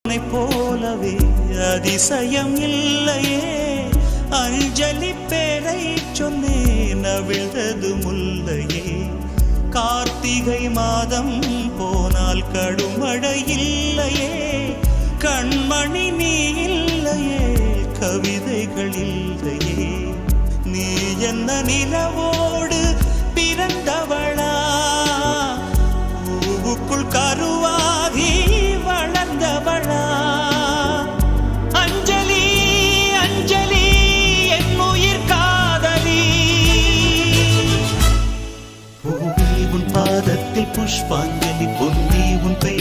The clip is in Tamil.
போலவே அதிசயம் இல்லையே. அஞ்சலி பேரை சொன்னேன் அவிழ்ந்தது முல்லையே. கார்த்திகை மாதம் போனால் கடுமழை இல்லையே. கண்மணி நீ இல்லையே, கவிதைகள் இல்லையே. நீ என்ன நிலவோடு பிறந்தவளா, பூவுக்குள் கருவாகி வளர்ந்தவளா? அஞ்சலி அஞ்சலி என் உயிர் காதலி. பூவி உன் பாதத்தில் புஷ்பாஞ்சலி, பொன்னி உன் பெயர்